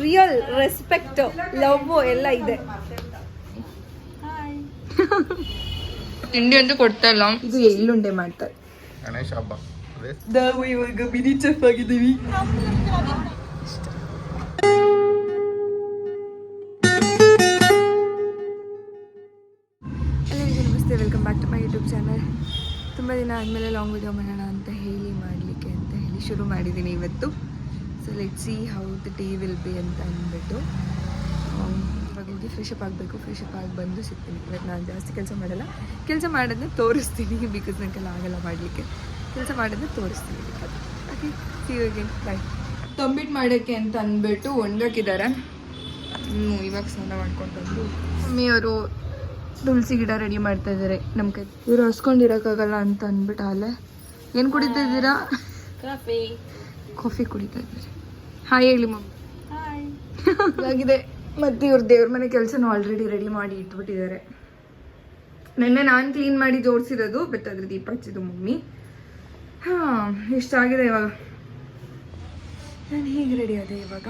Real respect love ಎಲ್ಲ ಇದೆ. ತಿಂಡಿ ಅಂತೂ ಕೊಡ್ತಾ ಇಲ್ಲ. ಇದು ಎಳ್ಳುಂಡೆ ಮಾಡ್ತಾರೆ. ಗಣೇಶ ಹಬ್ಬ ನಾವು ಇವಾಗ ಮಿನಿ ಚೆಫ್ ಆಗಿದ್ದೀವಿ. ಎಲ್ಲರಿಗೂ ನಮಸ್ತೆ, welcome back to my YouTube channel. ತುಂಬ ದಿನ ಆದಮೇಲೆ ಲಾಂಗ್ ವಿಡಿಯೋ ಮಾಡೋಣ ಅಂತ ಮಾಡಲಿಕ್ಕೆ ಶುರು ಮಾಡಿದ್ದೀನಿ ಇವತ್ತು. So let see how the day will be ಅಂತ ಅಂದ್ಬಿಟ್ಟು ಇವಾಗ ಹೋಗಿ ಫ್ರೆಶಪ್ ಆಗಬೇಕು. ಫ್ರೆಶಪ್ ಆಗಿ ಬಂದು ಸಿಗ್ತೀನಿ. ಇವತ್ತು ನಾನು ಜಾಸ್ತಿ ಕೆಲಸ ಮಾಡಲ್ಲ, ಕೆಲಸ ಮಾಡೋದನ್ನ ತೋರಿಸ್ತೀನಿ. ಬಿಕಾಸ್ ನನಗೆಲ್ಲ ಆಗಲ್ಲ ಮಾಡಲಿಕ್ಕೆ. ಕೆಲಸ ಮಾಡೋದನ್ನ ತೋರಿಸ್ತೀನಿ. ಓಕೆ, ಸಿ ಯು ಅಗೇನ್, ಬಾಯ್. ತಂಬಿಟ್ಟು ಮಾಡೋಕ್ಕೆ ಅಂತ ಅಂದ್ಬಿಟ್ಟು ಒಣಗಾಕಿದ್ದಾರೆ. ಇವಾಗ ಸ್ನಾನ ಮಾಡ್ಕೊಂಡು ಬಂದು ಮಮ್ಮಿಯವರು ತುಳಸಿ ಗಿಡ ರೆಡಿ ಮಾಡ್ತಾ ಇದ್ದಾರೆ. ನಮ್ಮ ಕೈ ಇವರು ಹಸ್ಕೊಂಡಿರೋಕ್ಕಾಗಲ್ಲ ಅಂತ ಅಂದ್ಬಿಟ್ಟು ಅಲ್ಲೇ ಏನು ಕುಡಿತಾ ಇದ್ದೀರಾ? ಕಾಫಿ ಕುಡಿತಾ ಇದ್ದಾರೆ. ಹಾಯ್ ಹೇಳಿ ಮಮ್ಮಿ. ಆಗಿದೆ. ಮತ್ತು ಇವ್ರ ದೇವ್ರ ಮನೆ ಕೆಲಸನೂ ಆಲ್ರೆಡಿ ರೆಡಿ ಮಾಡಿ ಇಟ್ಬಿಟ್ಟಿದ್ದಾರೆ. ನೆನ್ನೆ ನಾನು ಕ್ಲೀನ್ ಮಾಡಿ ಜೋಡಿಸಿರೋದು, ಬಟ್ ಅದ್ರ ದೀಪ ಹಚ್ಚಿದ್ದು ಮಮ್ಮಿ. ಹಾಂ, ಇಷ್ಟಾಗಿದೆ. ಇವಾಗ ನಾನು ಹೇಗೆ ರೆಡಿ ಆದೆ. ಇವಾಗ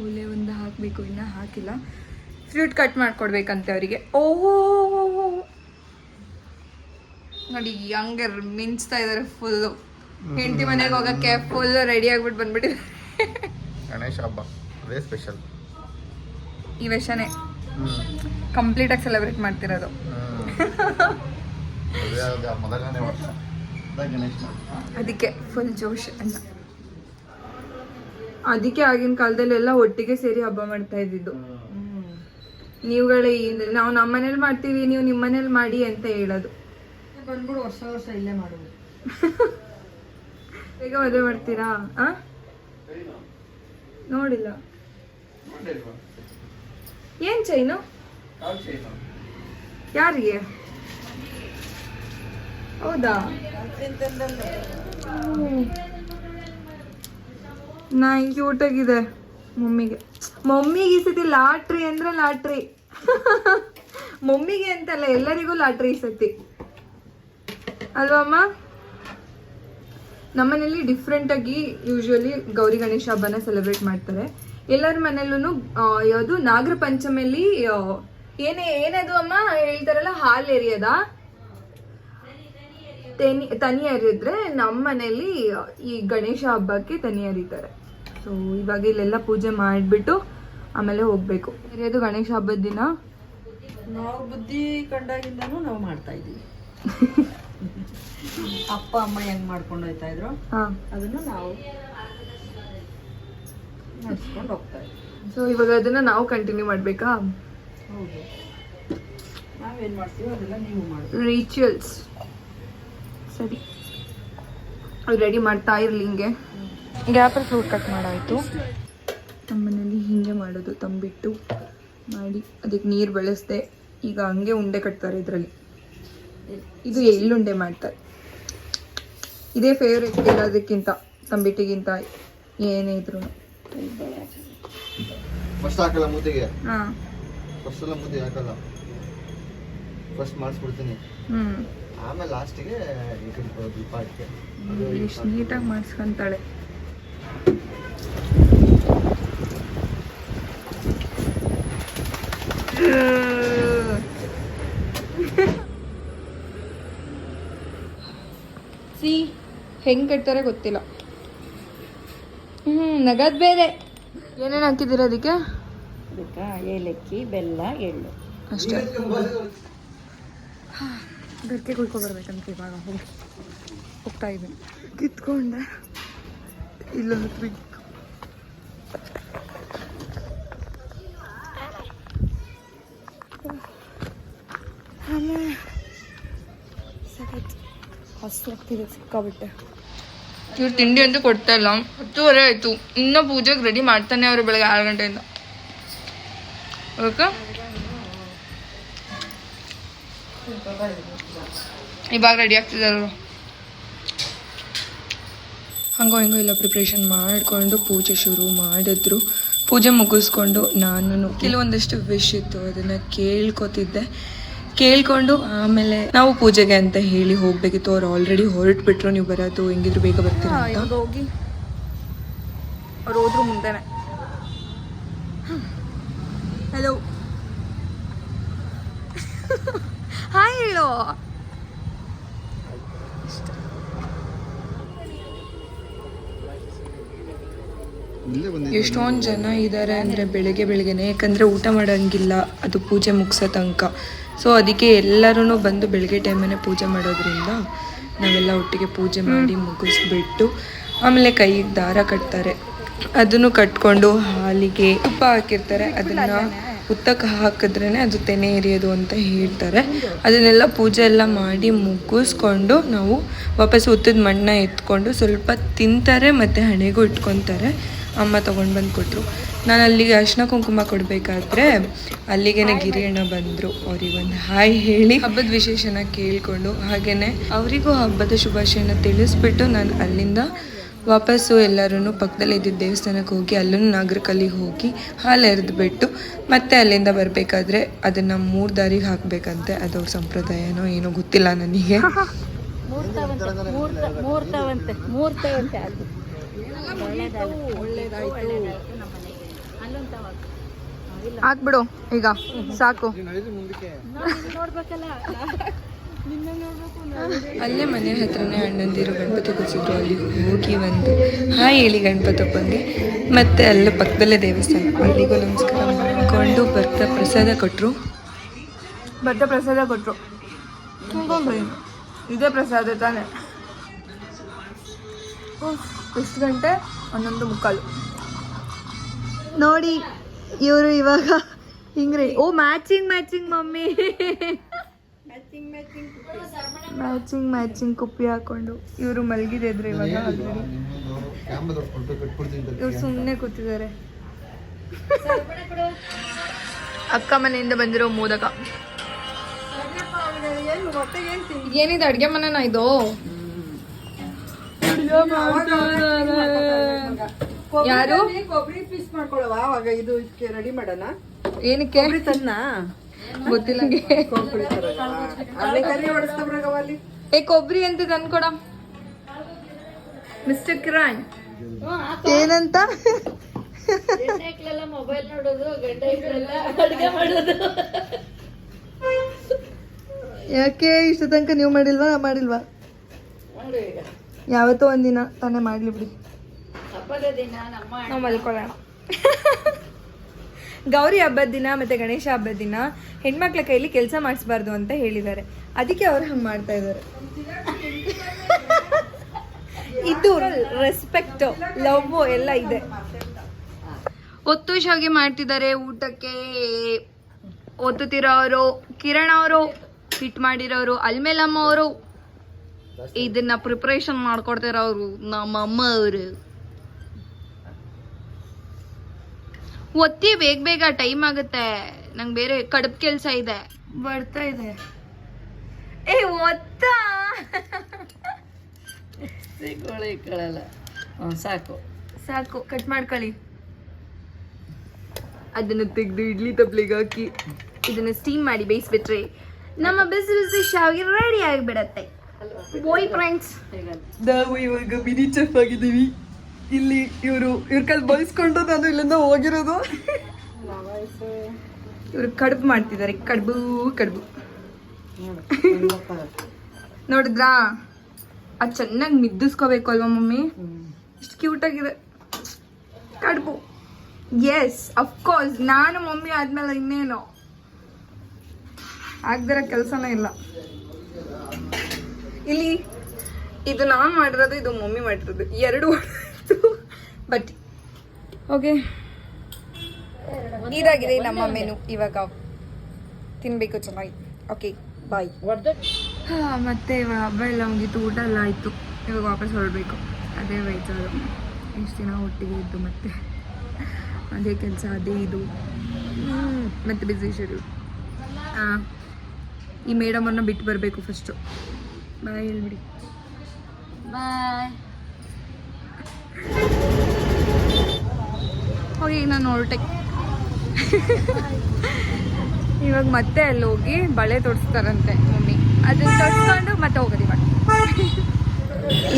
ಒಳ್ಳೆ ಒಂದು ಹಾಕಬೇಕು, ಇನ್ನೂ ಹಾಕಿಲ್ಲ. ಫ್ರೂಟ್ ಕಟ್ ಮಾಡಿಕೊಡ್ಬೇಕಂತೆ ಅವರಿಗೆ. ಓಹೋ ನೋಡಿ, ಹಂಗೆ ಮಿಂಚ್ತಾ ಇದ್ದಾರೆ ಫುಲ್ಲು. ಹೆಂಡತಿ ಮನೆಗೆ ಹೋಗೋಕ್ಕೆ ಫುಲ್ ರೆಡಿ ಆಗ್ಬಿಟ್ಟು ಬಂದ್ಬಿಟ್ಟಿದ್ದಾರೆ. ಗಣೇಶ ಹಬ್ಬ ಅದೇ ಸ್ಪೆಷಲ್. ಈ ವರ್ಷನೇ ಕಂಪ್ಲೀಟಾಗಿ ಸೆಲೆಬ್ರೇಟ್ ಮಾಡ್ತಿರೋದು. ಅದಕ್ಕೆ ಫುಲ್ ಜೋಶ್ ಅಲ್ಲ. ಅದಕ್ಕೆ ಆಗಿನ ಕಾಲದಲ್ಲೆಲ್ಲ ಒಟ್ಟಿಗೆ ಸೇರಿ ಹಬ್ಬ ಮಾಡ್ತಾ ಇದ್ದಿದ್ದು. ನೀವುಗಳೇ ನಾವು ನಮ್ಮ ಮನೇಲಿ ಮಾಡ್ತೀವಿ, ನೀವು ನಿಮ್ಮ ಮನೇಲಿ ಮಾಡಿ ಅಂತ ಹೇಳೋದು. ಬಂದ್ಬಿಡು ವರ್ಷ ವರ್ಷ ಇಲ್ಲೇ ಮಾಡೋದು. ಬೇಗ ಮದುವೆ ಮಾಡ್ತೀರಾ? ನೋಡಿಲ್ಲ. ಏನ್ ಚೈನು? ಯಾರಿಗೆ? ಹೌದಾ? ನಾಯಿ ಕ್ಯೂಟ್ ಆಗಿದೆ. ಮಮ್ಮಿಗೆ ಈ ಸತಿ ಲಾಟ್ರಿ ಅಂದ್ರೆ ಲಾಟ್ರಿ. ಮಮ್ಮಿಗೆ ಅಂತಲ್ಲ, ಎಲ್ಲರಿಗೂ ಲಾಟ್ರಿ ಈ ಸತಿ ಅಲ್ವಾ ಅಮ್ಮ? ನಮ್ಮನೇಲಿ ಡಿಫ್ರೆಂಟಾಗಿ ಯೂಶ್ವಲಿ ಗೌರಿ ಗಣೇಶ ಹಬ್ಬನ ಸೆಲೆಬ್ರೇಟ್ ಮಾಡ್ತಾರೆ. ಎಲ್ಲರ ಮನೇಲೂ ಯಾವುದು ನಾಗರ ಪಂಚಮಿಯಲ್ಲಿ ಏನದು ಅಮ್ಮ ಹೇಳ್ತಾರಲ್ಲ, ಹಾಲು ಎರಿಯದ, ತನಿ ಎರಿದ್ರೆ ನಮ್ಮ ಮನೇಲಿ ಈ ಗಣೇಶ ಹಬ್ಬಕ್ಕೆ ತನಿ ಎರಿತಾರೆ. ಸೊ ಇವಾಗ ಇಲ್ಲೆಲ್ಲ ಪೂಜೆ ಮಾಡಿಬಿಟ್ಟು ಆಮೇಲೆ ಹೋಗ್ಬೇಕು. ಎರಿಯೋದು ಗಣೇಶ ಹಬ್ಬದ ದಿನ. ನಾವು ಬುದ್ಧಿ ಕಂಡಾಗಿಂದನೂ ನಾವು ಮಾಡ್ತಾ ಇದ್ದೀವಿ. ಅಪ್ಪ ಅಮ್ಮ ಹೆಂಗ್ ಮಾಡ್ಕೊಂಡು ಹೋಗ್ತಾ ಇದ್ರು ಅದನ್ನ ನಾವು ನಡ್ಸ್ಕೊಂಡು ಹೋಗ್ತಾ ಇದ್ವಿ. ಸೊ ಇವಾಗ ಅದನ್ನ ನಾವು ಕಂಟಿನ್ಯೂ ಮಾಡ್ಬೇಕಾ? ಹೌದು, ನಾವೇನ್ ಮಾಡ್ತೀವಿ ಅದೆಲ್ಲ ನೀವು ಮಾಡಿ. ರಿಚುವಲ್ಸ್ ಸರಿ, ಅದು ರೆಡಿ ಮಾಡ್ತಾ ಇರ್ಲಿ. ಹಿಂಗೆ ಗ್ಯಾಪಲ್ಲಿ ಫ್ರೂಟ್ ಕಟ್ ಮಾಡಾಯಿತು. ನಮ್ಮ ಮನೇಲಿ ಹಿಂಗೆ ಮಾಡೋದು, ತಂಬಿಟ್ಟು ಮಾಡಿ ಅದಕ್ಕೆ ನೀರು ಬೆಳೆಸ್ದೆ. ಈಗ ಹಂಗೆ ಉಂಡೆ ಕಟ್ತಾರೆ ಇದರಲ್ಲಿ. ಇದು ಎಳ್ಳುಂಡೆ ಮಾಡ್ತಾರೆ. ಇದೇ ಫೇವ್ರೇಟ್ ಎಲ್ಲದಕ್ಕಿಂತ, ತಂಬಿಟ್ಟಿಗಿಂತ ಏನೇ ಇದ್ರು. ಫಸ್ಟ್ ಹಾಕಲ್ಲ ಮುದ್ದೆಗೆ. ಹಾಂ, ಫಸ್ಟ್ ಎಲ್ಲ ಮುದ್ದೆ ಹಾಕಲ್ಲ. ಫಸ್ಟ್ ಮಾಡಿಸ್ಬಿಡ್ತೀನಿ, ಆಮೇಲೆ ಲಾಸ್ಟಿಗೆ ದೀಪ ಹಾಕಿ ಎಷ್ಟು ನೀಟಾಗಿ ಮಾಡಿಸ್ಕೊಂತಾಳೆ. ಸಿ ಹೆಂಗೆ ಕಟ್ತಾರೆ ಗೊತ್ತಿಲ್ಲ. ನಗದ್ ಬೇರೆ. ಏನೇನು ಹಾಕಿದ್ದೀರ ಅದಕ್ಕೆ? ಅದಕ್ಕೆ ಏಲಕ್ಕಿ, ಬೆಲ್ಲ, ಎಳ್ಳು ಅಷ್ಟೇ. ಗಕ್ಕೆ ಕುಯ್ಕೊಬರ್ಬೇಕಂತ ಇವಾಗ ಹೋಗ್ತಾ ಇದ್ದೀನಿ. ಕಿತ್ಕೊಂಡೆ ಇಲ್ಲ ಆಮೇಲೆ ಸಖತ್ ಹಸ್ವಾಗ್ತಿದೆ ಸಿಕ್ಕಾಬಿಟ್ಟೆ. ಇವ್ರು ತಿಂಡಿ ಅಂತೂ ಕೊಡ್ತಾ ಇಲ್ಲ. 10:30 ಆಯಿತು, ಇನ್ನೂ ಪೂಜೆಗೆ ರೆಡಿ ಮಾಡ್ತಾನೆ ಅವರು ಬೆಳಗ್ಗೆ 6 ಗಂಟೆಯಿಂದ. ಓಕೆ, ಇವಾಗ ರೆಡಿ ಆಗ್ತಿದ್ದಾರೆ ಅವರು. ಹಂಗೋ ಹಿಂಗೋ ಎಲ್ಲ ಪ್ರಿಪ್ರೇಷನ್ ಮಾಡಿಕೊಂಡು ಪೂಜೆ ಶುರು ಮಾಡಿದ್ರು. ಪೂಜೆ ಮುಗಿಸ್ಕೊಂಡು ನಾನು ಕೆಲವೊಂದಷ್ಟು ವಿಶ್ ಇತ್ತು, ಅದನ್ನು ಕೇಳ್ಕೊಂಡು ಆಮೇಲೆ ನಾವು ಪೂಜೆಗೆ ಅಂತ ಹೇಳಿ ಹೋಗಬೇಕಿತ್ತು. ಅವ್ರು ಆಲ್ರೆಡಿ ಹೊರಟ್ಬಿಟ್ರು. ನೀವು ಬರೋದು ಹೆಂಗಿದ್ರು ಬೇಗ ಬರ್ತೀರಾ ಅಂತ. ಹೋಗಿ ಅವ್ರು ಹೋದ್ರು ಮುಂದೆನೆ. ಹಲೋ ಹಾಯ್ ಹೇಳೋ. ಎಷ್ಟೊಂದು ಜನ ಇದ್ದಾರೆ ಅಂದರೆ ಬೆಳಗ್ಗೆನೆ, ಯಾಕಂದರೆ ಊಟ ಮಾಡೋಂಗಿಲ್ಲ ಅದು ಪೂಜೆ ಮುಗಿಸೋ ತನಕ. ಸೊ ಅದಕ್ಕೆ ಎಲ್ಲರೂ ಬಂದು ಬೆಳಗ್ಗೆ ಟೈಮೇ ಪೂಜೆ ಮಾಡೋದ್ರಿಂದ ನಾವೆಲ್ಲ ಒಟ್ಟಿಗೆ ಪೂಜೆ ಮಾಡಿ ಮುಗಿಸ್ಬಿಟ್ಟು ಆಮೇಲೆ ಕೈಗೆ ದಾರ ಕಟ್ತಾರೆ. ಅದನ್ನು ಕಟ್ಕೊಂಡು ಹಾಲಿಗೆ ತುಪ್ಪ ಹಾಕಿರ್ತಾರೆ, ಅದನ್ನು ಉತ್ತಕ್ಕೆ ಹಾಕಿದ್ರೇ ಅದು ತೆನೆ ಎರಿಯೋದು ಅಂತ ಹೇಳ್ತಾರೆ. ಅದನ್ನೆಲ್ಲ ಪೂಜೆ ಎಲ್ಲ ಮಾಡಿ ಮುಗಿಸ್ಕೊಂಡು ನಾವು ವಾಪಸ್ ಉತ್ತದ ಮಣ್ಣ ಎತ್ಕೊಂಡು ಸ್ವಲ್ಪ ತಿಂತಾರೆ ಮತ್ತು ಹಣೆಗೂ ಇಟ್ಕೊತಾರೆ. ಅಮ್ಮ ತೊಗೊಂಡು ಬಂದು ಕೊಟ್ಟರು. ನಾನು ಅಲ್ಲಿಗೆ ಅರ್ಶಿನ ಕುಂಕುಮ ಕೊಡಬೇಕಾದ್ರೆ ಅಲ್ಲಿಗೇನೆ ಗಿರಿಯಣ್ಣ ಬಂದರು. ಅವ್ರಿಗೊಂದು ಹಾಯ್ ಹೇಳಿ ಹಬ್ಬದ ವಿಶೇಷನ ಕೇಳಿಕೊಂಡು ಹಾಗೆಯೇ ಅವರಿಗೂ ಹಬ್ಬದ ಶುಭಾಶಯನ ತಿಳಿಸ್ಬಿಟ್ಟು ನಾನು ಅಲ್ಲಿಂದ ವಾಪಸ್ಸು ಎಲ್ಲರೂ ಪಕ್ಕದಲ್ಲೇ ಇದ್ದಿದ್ದ ದೇವಸ್ಥಾನಕ್ಕೆ ಹೋಗಿ ಅಲ್ಲೂ ನಾಗರಕಲ್ಲಿಗೆ ಹೋಗಿ ಹಾಲು ಎರೆದು ಬಿಟ್ಟು ಮತ್ತೆ ಅಲ್ಲಿಂದ ಬರಬೇಕಾದ್ರೆ ಅದನ್ನು 3 ದಾರಿಗೆ ಹಾಕಬೇಕಂತೆ. ಅದವ್ರ ಸಂಪ್ರದಾಯನೋ ಏನೋ ಗೊತ್ತಿಲ್ಲ ನನಗೆ. ಹಾಕ್ಬಿಡು ಈಗ ಸಾಕು. ಅಲ್ಲೇ ಮನೆ ಹತ್ರನೇ ಅಣ್ಣಂದಿರು ಗಣಪತಿ ಕೂರಿಸಿದ್ರು. ಅಲ್ಲಿ ಹೋಗಿ ಒಂದು ಹಾಯ್ ಹೇಳಿ ಗಣಪತಪ್ಪಂಗೆ, ಮತ್ತೆ ಅಲ್ಲೇ ಪಕ್ಕದಲ್ಲೇ ದೇವಸ್ಥಾನ, ಅಲ್ಲಿಗೂ ನಮಸ್ಕಾರ ಮಾಡಿಕೊಂಡು ಬರ್ತಾ ಪ್ರಸಾದ ಕೊಟ್ಟರು. ಇದೇ ಪ್ರಸಾದ ತಾನೆ. ಎಷ್ಟು ಗಂಟೆ? 11:45 ನೋಡಿ ಇವರು ಇವಾಗ ಹಿಂಗ್ರಿ. ಓ ಮ್ಯಾಚಿಂಗ್ ಮಮ್ಮಿ, ಮ್ಯಾಚಿಂಗ್ ಕುಪ್ಪಿ ಹಾಕೊಂಡು ಇವರು ಮಲಗಿದ್ರು ಇವಾಗ. ಇವ್ರು ಸುಮ್ಮನೆ ಕೂತಿದ್ದಾರೆ. ಅಕ್ಕ ಮನೆಯಿಂದ ಬಂದಿರೋ ಮೋದಕ. ಏನಿದೆ ಅಡ್ಗೆ ಮನೆನಾ ಇದು? ಯಾರು? ಕೊಬ್ಬರಿ ಪೀಸ್ ಮಾಡ್ಕೊಳ್ಳುವ ಅವಾಗ ಇದು ರೆಡಿ ಮಾಡೋಣ. ಏನಕ್ಕೆ? ತನ್ನ ಗೊತ್ತಿಲ್ಲ. ಏ ಕೊಬ್ಬರಿ ಅಂತ ತಂದ್ಕೊಡ ಮಿಸ್ಟರ್ ಕಿರಣ್. ಏನಂತ ಮೊಬೈಲ್ ನೋಡೋದು, ಗಂಡ ಅಡುಗೆ ಮಾಡೋದು. ಯಾಕೆ ಇಷ್ಟ ತನಕ ನೀವು ಮಾಡಿಲ್ವಾ? ಯಾವತ್ತೋ ಒಂದಿನ ತಾನೇ ಮಾಡ್ಲಿ ಬಿಡಿ. ಹಬ್ಬದ ದಿನ ನಾವು ಮಲ್ಕೊಳ್ಳೋಣ. ಗೌರಿ ಹಬ್ಬದ ದಿನ ಮತ್ತು ಗಣೇಶ ಹಬ್ಬದ ದಿನ ಹೆಣ್ಮಕ್ಳ ಕೈಲಿ ಕೆಲಸ ಮಾಡಿಸ್ಬಾರ್ದು ಅಂತ ಹೇಳಿದ್ದಾರೆ. ಅದಕ್ಕೆ ಅವ್ರು ಹಂಗೆ ಮಾಡ್ತಾ ಇದ್ದಾರೆ. ಇದು ರೆಸ್ಪೆಕ್ಟ್, ಲವ್ ಎಲ್ಲ ಇದೆ. ಒತ್ತು ಶಾವಿಗೆ ಮಾಡ್ತಿದ್ದಾರೆ ಊಟಕ್ಕೆ. ಒತ್ತುತ್ತಿರೋರು ಕಿರಣ್ ಅವರು, ಹಿಟ್ ಮಾಡಿರೋರು ಅಲ್ಮೇಲಮ್ಮ ಅವರು, ಇದನ್ನ ಪ್ರಿಪ್ರೇಷನ್ ಮಾಡ್ಕೊಡ್ತಿರೋರು ನಮ್ಮ ಅಮ್ಮ ಅವರು. ಒತ್ತಿ ಬೇಗ ಟೈಮ್ ಆಗುತ್ತೆ, ನಂಗೆ ಬೇರೆ ಕಡುಬು ಕೆಲಸ ಇದೆ. ಬರ್ತಾ ಇದೆ. ಏ ಒತ್ತ ಇಕ್ಕಳಲ್ಲ. ಸಾಕು ಕಟ್ ಮಾಡ್ಕೊಳ್ಳಿ. ಅದನ್ನು ತೆಗೆದು ಇಡ್ಲಿ ತಪ್ಪಲಿಗೆ ಹಾಕಿ ಇದನ್ನ ಸ್ಟೀಮ್ ಮಾಡಿ ಬೇಯಿಸ್ಬಿಟ್ರೆ ನಮ್ಮ ಬಿಸಿ ಶಾವಿಗೆ ರೆಡಿ ಆಗಿಬಿಡತ್ತೆ. ಬಾಯ್ ಫ್ರೆಂಡ್ಸ್, ನಾವು ಇವಾಗ ಮಿನಿ ಚೆಫ್ ಆಗಿದ್ದೀವಿ. ಇಲ್ಲಿ ಇವ್ರ ಕೈಲಿ ಬಯಸ್ಕೊಂಡು ನಾನು ಇಲ್ಲಿಂದ ಹೋಗಿರೋದು. ಇವ್ರು ಕಡುಬು ಮಾಡ್ತಿದ್ದಾರೆ. ಕಡುಬು ನೋಡಿದ್ರಾ? ಅದು ಚೆನ್ನಾಗಿ ಮಿದ್ದಿಸ್ಕೋಬೇಕು ಅಲ್ವಾ ಮಮ್ಮಿ? ಇಷ್ಟು ಕ್ಯೂಟ್ ಆಗಿದೆ ಕಡುಬು. ಎಸ್ ಅಫ್ಕೋರ್ಸ್, ನಾನು ಮಮ್ಮಿ ಆದ್ಮೇಲೆ ಇನ್ನೇನು ಆಗ್ದಿರೋ ಕೆಲಸನೇ ಇಲ್ಲ ಇಲ್ಲಿ. ಇದು ನಾನು ಮಾಡಿರೋದು, ಇದು ಮಮ್ಮಿ ಮಾಡಿರೋದು, ಎರಡು ಬಟ್ ಓಕೆ. ಇದಾಗಿದೆ ನಮ್ಮ ಮೆನು. ಇವಾಗ ತಿನ್ಬೇಕು ಚೆನ್ನಾಗಿ. Okay bye. ಮತ್ತೆ ಇವಾಗ ಹಬ್ಬ ಎಲ್ಲ ಮುಗೀತು, ಊಟ ಎಲ್ಲ ಆಯಿತು. ಇವಾಗ ವಾಪಸ್ ಹೊರಡಬೇಕು. ಅದೇ ಬೇಜಾರು, ಇಷ್ಟು ದಿನ ಒಟ್ಟಿಗೆ ಇದ್ದು ಮತ್ತೆ ಅದೇ ಕೆಲಸ, ಅದೇ ಇದು, ಮತ್ತೆ ಬಿಸಿ ಶೆಡ್ಯೂಲ್. ಈ ಮೇಡಮನ್ನು ಬಿಟ್ಟು ಬರಬೇಕು ಫಸ್ಟು. ಬಾಯ್ ಹೇಳ್ಬಿಡಿ. ಬಾಯ್. ಹೋಗಿ ನಾನು ಹೊರಟೆ. ಇವಾಗ ಮತ್ತೆ ಅಲ್ಲಿ ಹೋಗಿ ಬಳೆ ತೊಡಿಸ್ತಾರಂತೆ ಮಮ್ಮಿ. ಅದನ್ನ ತೊಡ್ಸ್ಕೊಂಡು ಮತ್ತೆ ಹೋಗೋದು ಇವಾಗ.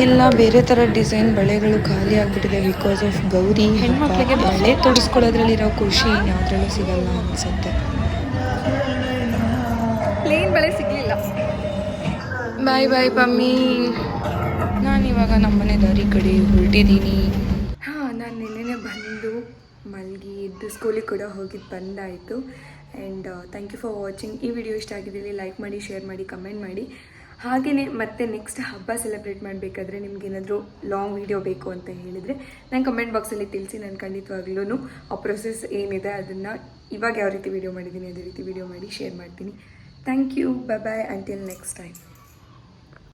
ಎಲ್ಲ ಬೇರೆ ಥರ ಡಿಸೈನ್ ಬಳೆಗಳು ಖಾಲಿ ಆಗಿಬಿಟ್ಟಿದೆ ಬಿಕಾಸ್ ಆಫ್ ಗೌರಿ. ಹೆಣ್ಮಕ್ಳಿಗೆ ಬಳೆ ತೊಡಿಸ್ಕೊಳ್ಳೋದ್ರಲ್ಲಿರೋ ಖುಷಿ ಯಾವುದ್ರಲ್ಲೂ ಸಿಗಲ್ಲ ಅನಿಸುತ್ತೆ. ಪ್ಲೇನ್ ಬಳೆ ಸಿಗಲಿಲ್ಲ. ಬಾಯ್ ಬಾಯ್ ಪಮ್ಮಿ. ನಾನಿವಾಗ ನಮ್ಮನೆ ದಾರಿ ಕಡೆ ಹೊರಟಿದ್ದೀನಿ. ಹಾಂ, ನಾನು ನಿನ್ನೆ ಬಂದು ಮಲಗಿ ಎದ್ದು ಸ್ಕೂಲಿಗೆ ಕೂಡ ಹೋಗಿದ್ದು ಬಂದಾಯಿತು. And thank you for watching. ಈ ವಿಡಿಯೋ ಇಷ್ಟ ಆಗಿದ್ದಲ್ಲಿ ಲೈಕ್ ಮಾಡಿ, ಶೇರ್ ಮಾಡಿ, ಕಮೆಂಟ್ ಮಾಡಿ. ಹಾಗೆಯೇ ಮತ್ತೆ ನೆಕ್ಸ್ಟ್ ಹಬ್ಬ ಸೆಲೆಬ್ರೇಟ್ ಮಾಡಬೇಕಾದ್ರೆ ನಿಮ್ಗೇನಾದರೂ ಲಾಂಗ್ ವಿಡಿಯೋ ಬೇಕು ಅಂತ ಹೇಳಿದರೆ ನಾನು ಕಮೆಂಟ್ ಬಾಕ್ಸಲ್ಲಿ ತಿಳಿಸಿ. ನಾನು ಖಂಡಿತವಾಗ್ಲೂ ಆ ಪ್ರೊಸೆಸ್ ಏನಿದೆ ಅದನ್ನು ಇವಾಗ ಯಾವ ರೀತಿ ವಿಡಿಯೋ ಮಾಡಿದ್ದೀನಿ ಅದೇ ರೀತಿ ವಿಡಿಯೋ ಮಾಡಿ ಶೇರ್ ಮಾಡ್ತೀನಿ. Thank you. Bye bye. Until next time.